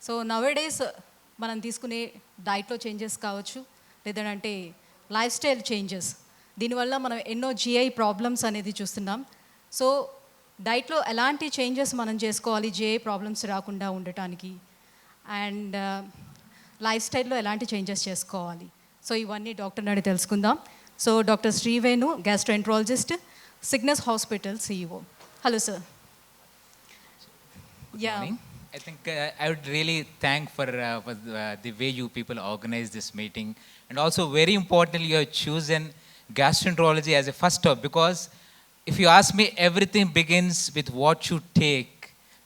So nowadays మనం తీసుకునే డైట్లో చేంజెస్ కావచ్చు, లేదంటే లైఫ్ స్టైల్ చేంజెస్, దీనివల్ల మనం ఎన్నో జిఐ ప్రాబ్లమ్స్ అనేది చూస్తున్నాం. సో డైట్లో ఎలాంటి చేంజెస్ మనం చేసుకోవాలి జిఐ ప్రాబ్లమ్స్ రాకుండా ఉండటానికి, అండ్ లైఫ్ స్టైల్లో ఎలాంటి చేంజెస్ చేసుకోవాలి, సో ఇవన్నీ డాక్టర్ అడిగి తెలుసుకుందాం. So doctor Srivenu, gastroenterologist, Cygnus hospital CEO. Hello sir. Good morning. I think I would really thank for the way you people organize this meeting, and also very importantly you have chosen gastroenterology as a first stop, because if you ask me, everything begins with what you take,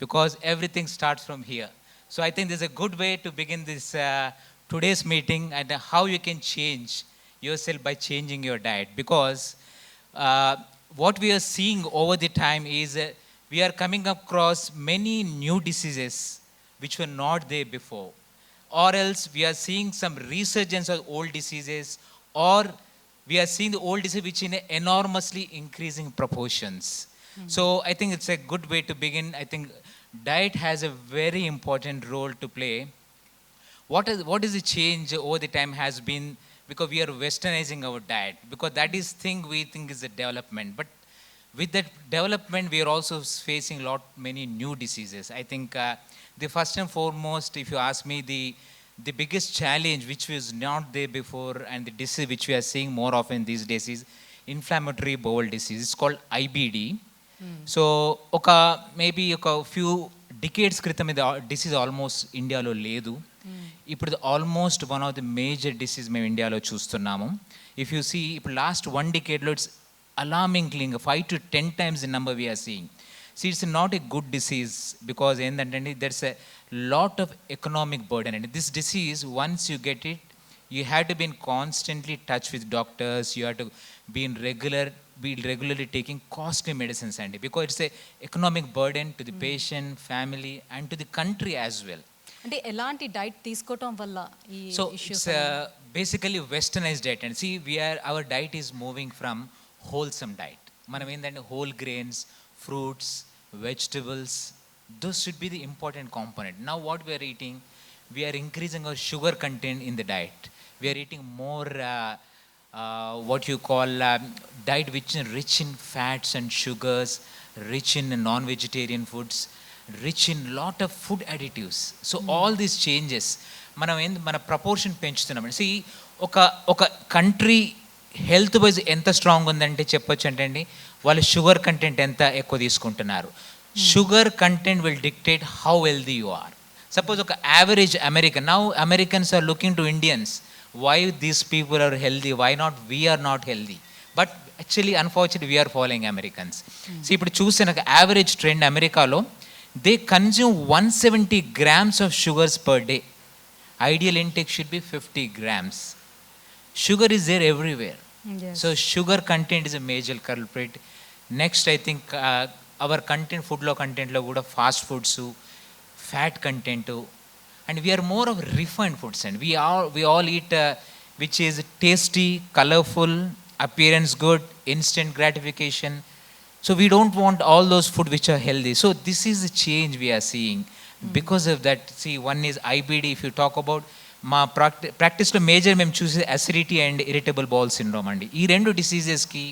because everything starts from here. So I think there's a good way to begin this today's meeting, and how you can change yourself by changing your diet, because what we are seeing over the time is we are coming across many new diseases which were not there before, or else we are seeing some resurgence of old diseases, or we are seeing the old disease which in enormously increasing proportions. So I think it's a good way to begin. I think diet has a very important role to play. What is the change over the time has been, because we are westernizing our diet, because that is thing we think is a development, but with that development we are also facing many new diseases. I think the first and foremost, if you ask me, the biggest challenge which was not there before, and the disease which we are seeing more often these days, is inflammatory bowel disease. It's called IBD. So maybe few decades kritam the disease almost India lo ledu. ఇప్పుడు almost one of the major disease మేము ఇండియాలో చూస్తున్నాము. If you see, ఇప్పుడు last 1 decade it's alarmingly 5 to 10 times the number we are seeing. See, it's not a good disease, because ఏంటంటే there's a lot of economic burden, and this disease, once you get it, you have to be in constantly touch with doctors, you have to be regularly taking costly medicines, and because it's a economic burden to the patient, family, and to the country as well. అంటే ఎలాంటి diet తీసుకోవటం వల్ల ఈ issues? So it's basically westernized diet, and see, our diet is moving from wholesome diet. మనం ఏంటంటే whole grains, fruits, vegetables, those should be the important component. Now what we are eating, we are increasing our sugar content in the diet. We are eating more what you call diet which is rich in fats and sugars, rich in non-vegetarian foods, rich in lot of food additives. So all these changes, మన proportion పెంచుతున్నాం. See, ఒక country health wise ఎంత strong ఉందంటే చెప్పొచ్చు అంటే అండి, వాళ్ళు sugar content ఎంత ఎక్కువ తీసుకుంటున్నారు. Sugar content will dictate how healthy you are. Suppose ఒక average American, now Americans are looking to Indians, why these people are healthy, why not we are not healthy, but actually unfortunately we are following Americans. See, ఇప్పుడు చూసిన ఒక average trend అమెరికాలో, they consume 170 grams of sugars per day. Ideal intake should be 50 grams. Sugar is there everywhere. Yes. So sugar content is a major culprit. Next, I think our content, food lo content lo kuda fast foods, fat content, and we are more of refined foods, and we all eat which is tasty, colorful, appearance good, instant gratification. So we don't want all those food which are healthy. So this is the change we are seeing. Because of that, see, one is IBD. If you talk about మా ప్రాక్టీస్లో major మేము చూసే acidity and irritable bowel syndrome అండి. ఈ రెండు డిసీజెస్కి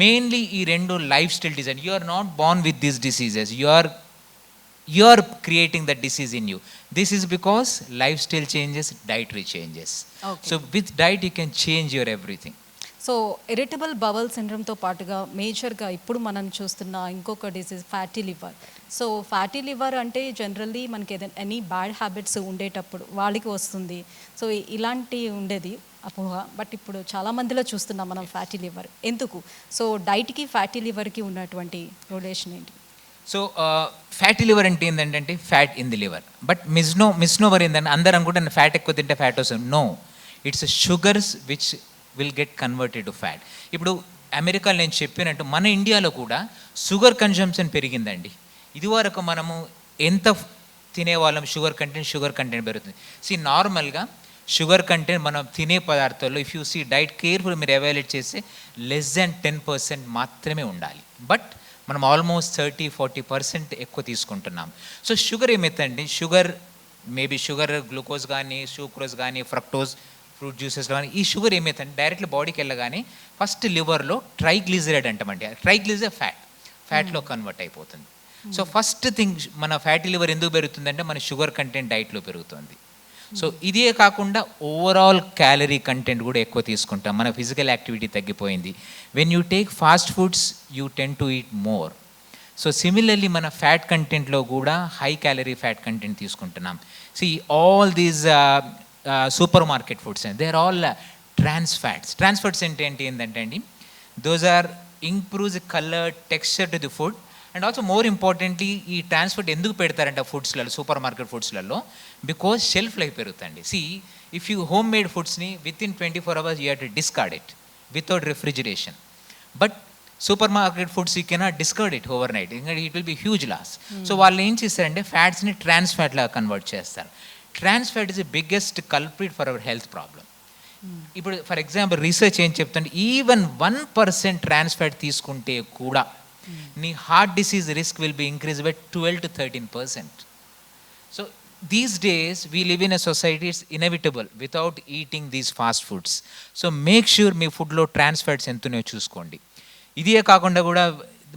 mainly ఈ రెండు lifestyle design. You are not born with these diseases, you are creating that disease in you. This is because lifestyle changes, dietary changes. So with diet you can change your everything. So irritable bowel సిండ్రోమ్తో పాటుగా మేజర్గా ఇప్పుడు మనం చూస్తున్న ఇంకొక disease fatty liver. So fatty liver అంటే generally మనకి ఏదైనా ఎనీ బ్యాడ్ హ్యాబిట్స్ ఉండేటప్పుడు వాళ్ళకి వస్తుంది. సో ఇలాంటి ఉండేది అపోహ, బట్ ఇప్పుడు చాలా మందిలో చూస్తున్నాం మనం ఫ్యాటీ లివర్. ఎందుకు? సో డైట్కి ఫ్యాటీ లివర్కి ఉన్నటువంటి రిలేషన్ ఏంటి? సో ఫ్యాటీ లివర్ అంటే ఏంటంటే fat in the liver, but misnomer ఏంటంటే అందరూ అనుకుంటే ఫ్యాట్ ఎక్కువ తింటే ఫ్యాట్ వస్తుంది. No, it's sugars which will get converted to fat. ఇప్పుడు అమెరికాలో నేను చెప్పినట్టు మన ఇండియాలో కూడా షుగర్ కన్జంప్షన్ పెరిగిందండి. ఇదివరకు మనము ఎంత తినేవాళ్ళం, షుగర్ కంటెంట్ పెరుగుతుంది. సి, నార్మల్గా షుగర్ కంటెంట్ మనం తినే పదార్థాల్లో if you see diet careful మీరు ఎవాల్యుయేట్ చేస్తే లెస్ దాన్ 10% మాత్రమే ఉండాలి. బట్ మనం ఆల్మోస్ట్ 30-40% ఎక్కువ తీసుకుంటున్నాం. సో షుగర్ ఏమవుతుందండి, షుగర్ మేబీ షుగర్, గ్లూకోజ్ కానీ, సూక్రోజ్ కానీ, ఫ్రక్టోజ్, ఫ్రూట్ జ్యూసెస్లో కానీ ఈ షుగర్ ఏమవుతుంది డైరెక్ట్లీ బాడీకి వెళ్ళగానే ఫస్ట్ లివర్లో ట్రైగ్లిజరైడ్ అంటామండి. ట్రైగ్లిజరైడ్ ఫ్యాట్లో కన్వర్ట్ అయిపోతుంది. సో ఫస్ట్ థింగ్ మన ఫ్యాటీ లివర్ ఎందుకు పెరుగుతుందంటే మన షుగర్ కంటెంట్ డైట్లో పెరుగుతుంది. సో ఇదే కాకుండా ఓవరాల్ క్యాలరీ కంటెంట్ కూడా ఎక్కువ తీసుకుంటాం, మన ఫిజికల్ యాక్టివిటీ తగ్గిపోయింది. When you take fast foods you tend to eat more. So similarly మన ఫ్యాట్ కంటెంట్లో కూడా హై క్యాలరీ ఫ్యాట్ కంటెంట్ తీసుకుంటున్నాం. See all these supermarket foods they are all trans fats. Trans fats ఏంటంటే అండి, those are improves colour, texture to the food. And also more importantly ఈ trans fat ఎందుకు పెడతారంటే ఫుడ్స్లలో, supermarket ఫుడ్స్లలో, because shelf life పెరుగుతుంది. See if you home made ఫుడ్స్ని within 24 hours you have to discard it without refrigeration. But supermarket foods you cannot discard it overnight, ఎందుకంటే it will be huge loss. So వాళ్ళు ఏం చేస్తారంటే ఫ్యాట్స్ని trans fat లాగా convert చేస్తారు. Trans fat is the biggest culprit for our health problem. ఇప్పుడు for example research ఏం చెప్తుంటే ఈవెన్ 1% ట్రాన్స్ ఫ్యాట్ తీసుకుంటే కూడా నీ heart disease risk will be increase by 12 to 13%. So these days we live in a society it's inevitable without eating these fast foods. So make sure మీ ఫుడ్లో trans fats ఎంతున్నాయో చూసుకోండి. ఇదే కాకుండా కూడా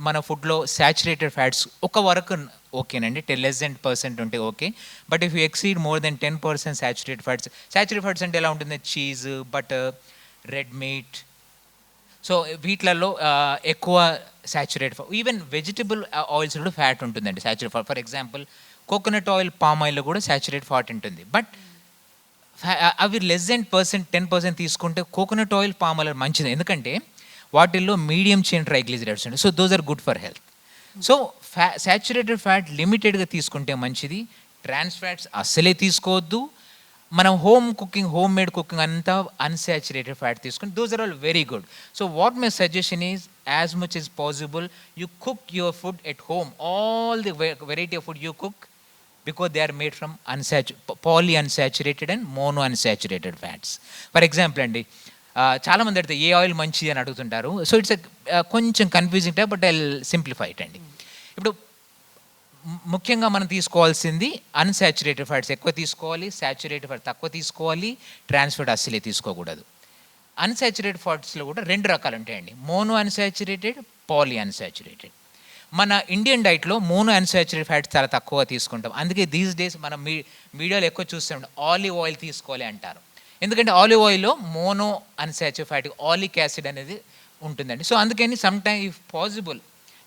మన ఫుడ్లో సాచురేటెడ్ ఫ్యాట్స్ ఒక వరకు ఓకేనండి, less than 10% ఉంటే okay. But if you exceed more then 10% saturated fats అంటే ఎలా ఉంటుంది, cheese, butter, red meat. So వీటిలలో ఎక్కువ సాచురేటెడ్, ఈవెన్ వెజిటబుల్ ఆయిల్స్ కూడా ఫ్యాట్ ఉంటుందండి saturated fat. For example coconut oil, palm ఆయిల్లో కూడా సాచురేటెడ్ ఫ్యాట్ ఉంటుంది. బట్ అవి less than 10% తీసుకుంటే కోకోనట్ ఆయిల్, పామ్ ఆయిల్ మంచిది, ఎందుకంటే వాటిల్లో మీడియం చైన్ ట్రైగ్లిజరైడ్స్ ఉంటాయి. So those are good for health. So saturated fat లిమిటెడ్గా తీసుకుంటే మంచిది. ట్రాన్స్ ఫ్యాట్స్ అస్సలే తీసుకోవద్దు. మనం హోమ్ మేడ్ కుకింగ్ అంతా అన్సాచురేటెడ్ ఫ్యాట్ తీసుకుని those are all very good. So what my suggestion is as much as possible you cook your food at home. All the variety of food you cook, because they are made from polyunsaturated and monounsaturated fats. For example అండి, చాలామంది అడిగితే ఏ oil మంచిది అని అడుగుతుంటారు. So it's కొంచెం confusing type, but I simplify it అండి. ఇప్పుడు ముఖ్యంగా మనం తీసుకోవాల్సింది అన్సాచురేటెడ్ ఫ్యాట్స్ ఎక్కువ తీసుకోవాలి, సాచురేటెడ్ ఫ్యాట్ తక్కువ తీసుకోవాలి, ట్రాన్స్ ఫ్యాట్ అస్సలే తీసుకోకూడదు. అన్సాచురేటెడ్ ఫ్యాట్స్లో కూడా 2 రకాలు ఉంటాయండి, మోనో అన్సాచురేటెడ్, పాలీ అన్సాచురేటెడ్. మన ఇండియన్ డైట్లో మోనో అన్సాచురేటెడ్ ఫ్యాట్స్ చాలా తక్కువ తీసుకుంటాం. అందుకే దీస్ డేస్ మనం మీడియాలో ఎక్కువ చూస్తాం ఆలివ్ ఆయిల్ తీసుకోవాలి అంటారు. ఎందుకంటే ఆలివ్ ఆయిల్లో మోనో అన్సాచురేటెడ్ ఫ్యాట్, ఆలిక్ యాసిడ్ అనేది ఉంటుందండి. సో అందుకని some time if possible,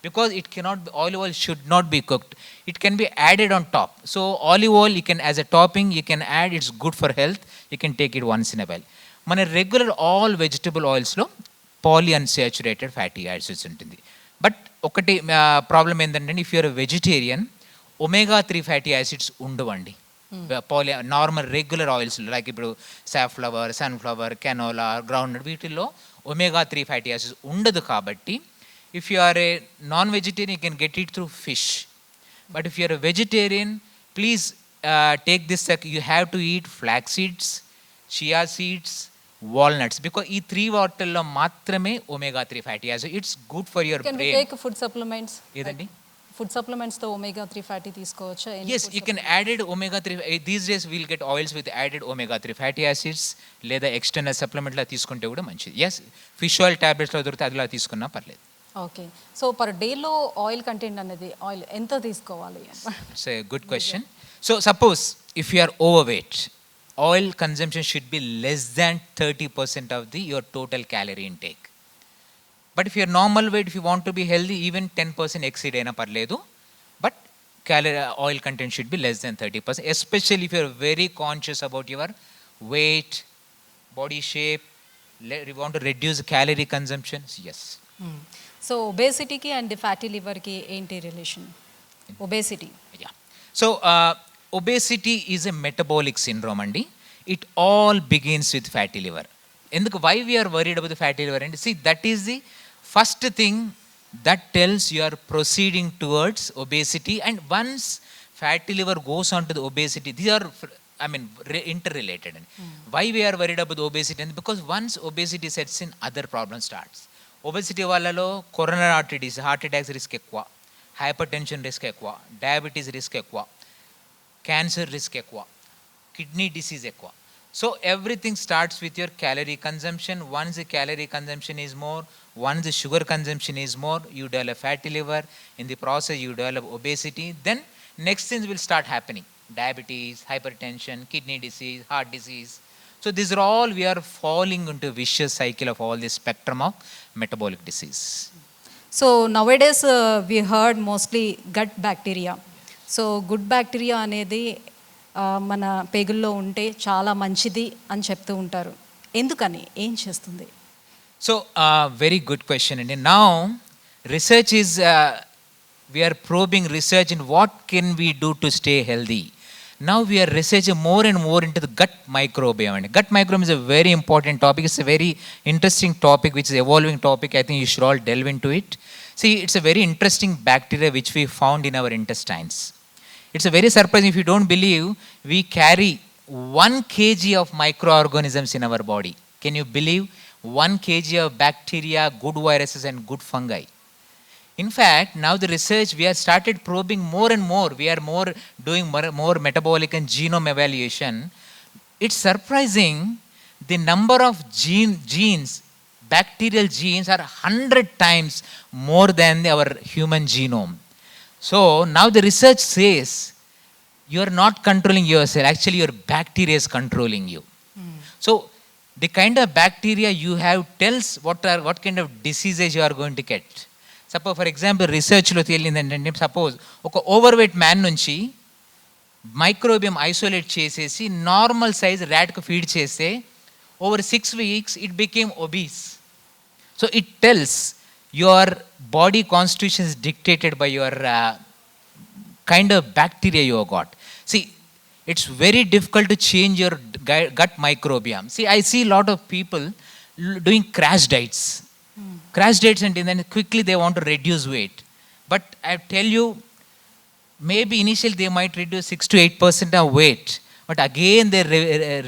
because it cannot be, olive oil should not be cooked, it can be added on top. So olive oil you can, as a topping you can add, it's good for health, you can take it once in a while. మన regular all vegetable ఆయిల్స్లో polyunsaturated fatty acids ఉంటుంది. But ఒకటి problem ఏంటంటే if you're vegetarian, omega-3 fatty acids ఉండవండి normal regular oils like ఇప్పుడు safflower, sunflower, canola, groundnut, వీటిల్లో omega-3 fatty acids ఉండదు. కాబట్టి if you are a non-vegetarian, you can get it through fish. But if you are a vegetarian, please take this, you have to eat flax seeds, chia seeds, walnuts, because ఈ 3 వాటిల్లో మాత్రమే omega-3 fatty acid. It's good for your brain. Can we take food supplements? ఏదండి? Food supplements తో omega-3 fatty తీసుకోవచ్చా? Yes, you can added omega-3. These days we'll get oils with added omega-3 fatty acids, లేదా external సప్లిమెంట్లా తీసుకుంటే కూడా మంచిది. Yes, fish oil ట్యాబ్లెట్స్లో దొరికితే అదిలా తీసుకున్నా పర్లేదు. ఓకే. సో పర్ డేలో ఆయిల్ కంటెంట్ అనేది ఆయిల్ ఎంత తీసుకోవాలి? It's a good question. So suppose if you are overweight, oil consumption should be less than 30% of your total calorie intake. But if you are normal weight, if you want to be healthy, even 10% exceed అయినా పర్లేదు. But oil content should be less than 30%, especially if you are very conscious about your weight, body shape, you want to reduce calorie consumption. Yes. So ఒబేసిటీకి and fatty లివర్కి ఏంటి relation? Obesity, yeah. So obesity is a metabolic syndrome అండి. It all begins with fatty liver. ఎందుకు, why we are worried about the fatty liver? And see, that is the first thing that tells you are proceeding towards obesity. And once fatty liver goes on to the obesity, these are interrelated. Why we are worried about the obesity? And because once obesity sets in, other problems starts. Obesity వాళ్ళలో coronary arteries, heart attacks risk ఎక్కువ, hypertension risk ఎక్కువ, diabetes risk ఎక్కువ. Cancer risk ఎక్కువ, kidney disease ఎక్కువ. So everything starts with your calorie consumption. Once the calorie consumption is more, once the sugar consumption is more, you develop fatty liver. In the process, you develop obesity. Then next things will start happening: diabetes, hypertension, kidney disease, heart disease. So these are all, we are falling into a vicious cycle of all this spectrum of metabolic disease. So nowadays we heard mostly gut bacteria. So good bacteria అనేది మన పేగుల్లో ఉంటే చాలా మంచిది అని చెప్తూ ఉంటారు. ఎందుకని, ఏం చేస్తుంది? So, very good question. And now, research is, we are probing research in what can we do to stay healthy. Now we are researching more and more into the gut microbiome. And gut microbiome is a very important topic. It's a very interesting topic, which is evolving topic. I think you should all delve into it. See, it's a very interesting bacteria which we found in our intestines. It's a very surprising. If you don't believe, we carry 1 kg of microorganisms in our body. Can you believe? 1 kg of bacteria, good viruses and good fungi. In fact, now the research, we have started probing more and more. We are doing more metabolic and genome evaluation. It's surprising, the number of genes, bacterial genes are 100 times more than our human genome. So now the research says you are not controlling yourself. Actually, your bacteria is controlling you. So the kind of bacteria you have tells what kind of diseases you are going to get. Suppose, for example, రీసెర్చ్లో తేలింది ఏంటంటే, suppose ఒక ఓవర్వెయిట్ man నుంచి మైక్రోబియం isolate చేసేసి normal size ర్యాట్కు feed చేస్తే over 6 weeks it became obese. So it tells your body constitution is dictated by your kind of bacteria you have got. See, it's very difficult to change your gut microbiome. See, I see a lot of people doing crash diets. Crash diets, and then quickly they want to reduce weight. But I tell you, maybe initially they might reduce 6 to 8% of weight. But again they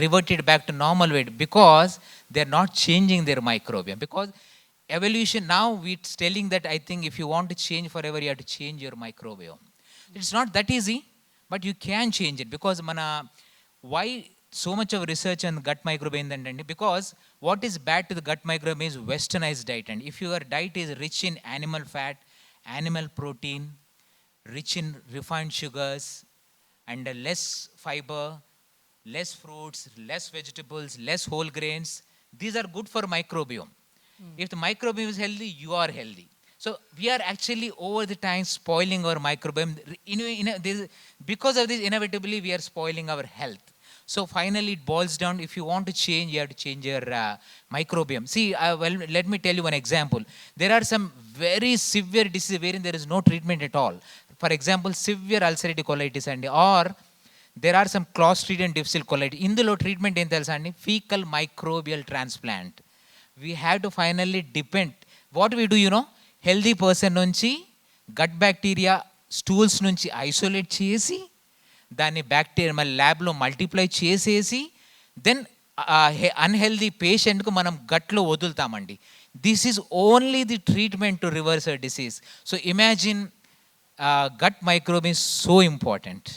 reverted back to normal weight because they're not changing their microbiome. Because evolution now, it's telling that I think if you want to change forever, you have to change your microbiome. It's not that easy, but you can change it. Because why so much of research on gut microbiome then? Because what is bad to the gut microbiome is westernized diet. And if your diet is rich in animal fat, animal protein, rich in refined sugars, and less fiber, less fruits, less vegetables, less whole grains, these are good for microbiome. If the microbiome is healthy, you are healthy. So we are actually over the time spoiling our microbiome. Because of this, inevitably we are spoiling our health. So finally it boils down, if you want to change, you have to change your microbiome. See, well, let me tell you one example. There are some very severe diseases wherein there is no treatment at all. For example, severe ulcerative colitis, and or there are some Clostridium difficile colitis. Indulo treatment em telusandi, fecal microbial transplant. We have to finally depend. What we do, healthy person nunchi gut bacteria stools nunchi isolate chesi, దాన్ని bacteria మన ల్యాబ్లో multiply చేసేసి then unhealthy పేషెంట్కు మనం గట్లో వదులుతామండి. This is only the treatment to reverse a disease. So imagine gut microbiome is so important.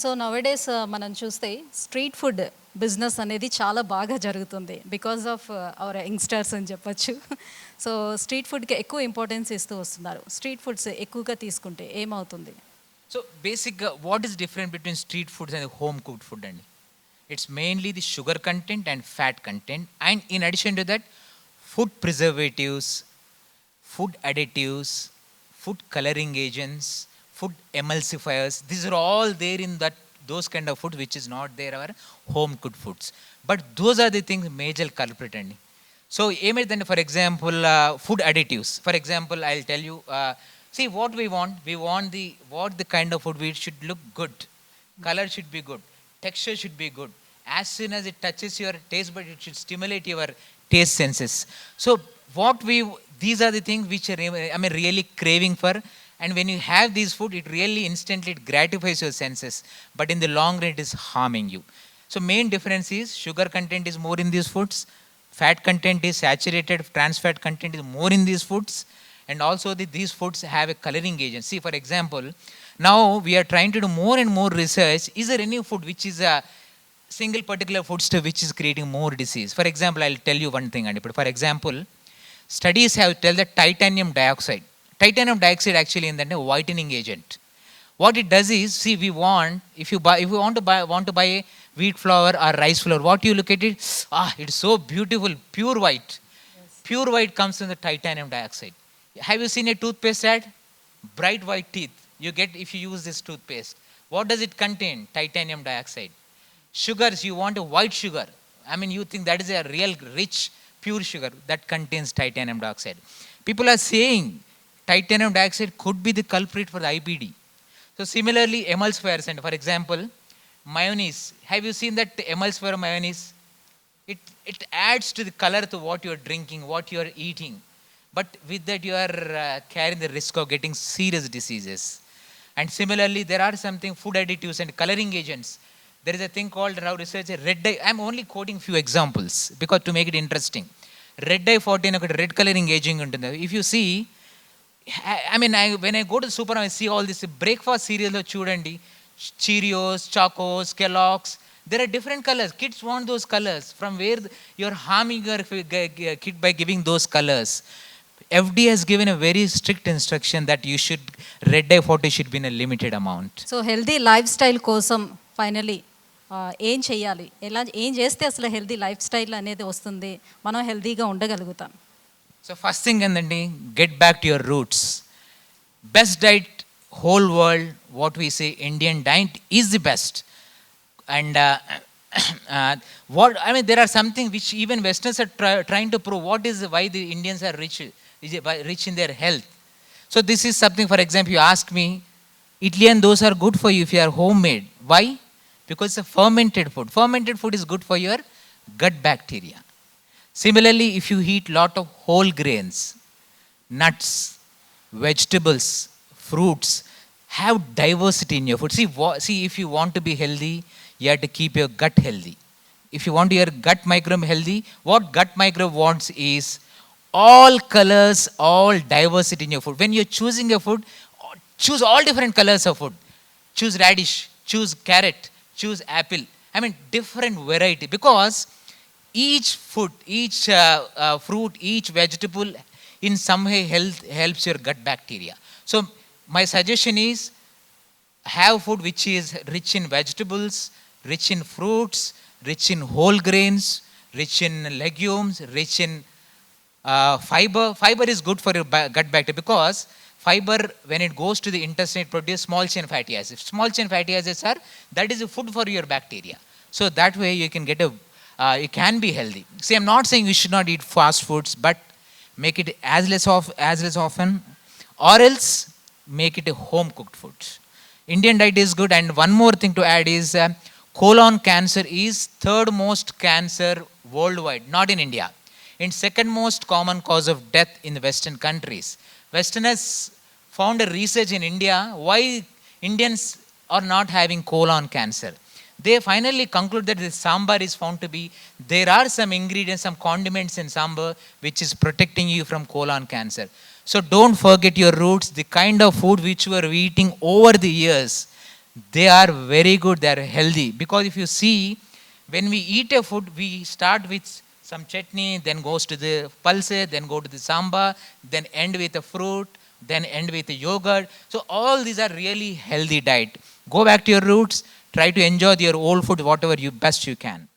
So nowadays మనం చూస్తే స్ట్రీట్ ఫుడ్ బిజినెస్ అనేది చాలా బాగా జరుగుతుంది బికాజ్ ఆఫ్ అవర్ యంగ్స్టర్స్ అని చెప్పచ్చు. సో స్ట్రీట్ ఫుడ్కి ఎక్కువ ఇంపార్టెన్స్ ఇస్తూ వస్తున్నారు. స్ట్రీట్ ఫుడ్స్ ఎక్కువగా తీసుకుంటే ఏమవుతుంది? So basically, what is different between street foods and home cooked food? And it's mainly the sugar content and fat content, and in addition to that, food preservatives, food additives, food coloring agents, food emulsifiers. These are all there in those kind of food which is not there our home cooked foods. But those are the things major culprit. And so for example, food additives. For example, I'll tell you. See what we want. We want the kind of food, it should look good. Color should be good. Texture should be good. As soon as it touches your taste bud, it should stimulate your taste senses. So these are the things which I'm really craving for. And when you have these food, it really instantly gratifies your senses. But in the long run, it is harming you. So main difference is sugar content is more in these foods. Fat content is saturated. Trans fat content is more in these foods. And also these foods have a coloring agent. See, for example, Now we are trying to do more and more research. Is there any food which is a single particular foodstuff which is creating more disease? For example, I'll tell you one thing. For example, studies have tell that titanium dioxide. Titanium dioxide actually is a whitening agent. What it does is, see, we want, if you want to buy a wheat flour or rice flour, what you look at it, it's so beautiful, pure white. Yes. Pure white comes from the titanium dioxide. Have you seen a toothpaste ad? Bright white teeth you get if you use this toothpaste. What does it contain? Titanium dioxide. Sugars, you want a white sugar. I mean, you think that is a real rich, pure sugar that contains titanium dioxide. People are saying titanium dioxide could be the culprit for the IBD. So similarly, emulsifiers, and for example, mayonnaise. Have you seen that emulsifier mayonnaise? It adds to the color to what you are drinking, what you are eating. But with that, you are carrying the risk of getting serious diseases. And similarly, there are something food additives and coloring agents. There is a thing called now research red dye. I'm only quoting few examples because to make it interesting. Red dye 14 red coloring agent untundi. If you see, when I go to the supermarket, I see all this breakfast cereal chudandi, Cheerios, Chocos, Kellogg's. There are different colors. Kids want those colors. From where you're harming your kid by giving those colors. FD has given a very strict instruction that you should, red dye 40 should be in a limited amount. So healthy lifestyle kosam finally ఏం చేయాలి, ఏం చేస్తే అసలు healthy life style అనేది వస్తుంది, మనం హెల్తీగా ఉండగలుగుతాం? So first thing, and then get back to your roots. Best diet, whole world, what we say, Indian diet is the best. And there are something which even Westerners are trying to prove. What is why the Indians are rich in their health? So this is something, for example, you ask me, idli and those are good for you if you are homemade. Why? Because it's a fermented food. Fermented food is good for your gut bacteria. Similarly, if you eat lot of whole grains, nuts, vegetables, fruits, have diversity in your food. See, if you want to be healthy, you have to keep your gut healthy. If you want your gut microbiome healthy, what gut microbiome wants is all colors, all diversity in your food. When you're choosing your food, choose all different colors of food. Choose radish, choose carrot, choose apple. Different variety, because each food, each fruit, each vegetable in some way helps your gut bacteria. So my suggestion is, have food which is rich in vegetables, rich in fruits, rich in whole grains, rich in legumes, rich in fiber. Fiber is good for your gut bacteria, because fiber, when it goes to the intestine, it produces small chain fatty acids. Small chain fatty acids that is a food for your bacteria. So that way you can get you can be healthy. See, I'm not saying you should not eat fast foods, but make it as less often, or else make it a home cooked food. Indian diet is good. And one more thing to add is, colon cancer is third most cancer worldwide, not in India. And second most common cause of death in the Western countries. Westerners found a research in India why Indians are not having colon cancer. They finally conclude that the sambar is found to be, there are some ingredients, some condiments in sambar which is protecting you from colon cancer. So don't forget your roots. The kind of food which you are eating over the years, they are very good, they are healthy. Because if you see, when we eat a food, we start with some chutney, then goes to the pulse, then go to the sambar, then end with a fruit, then end with a yogurt. So all these are really healthy diet. Go back to your roots. Try to enjoy your old food, whatever you best you can.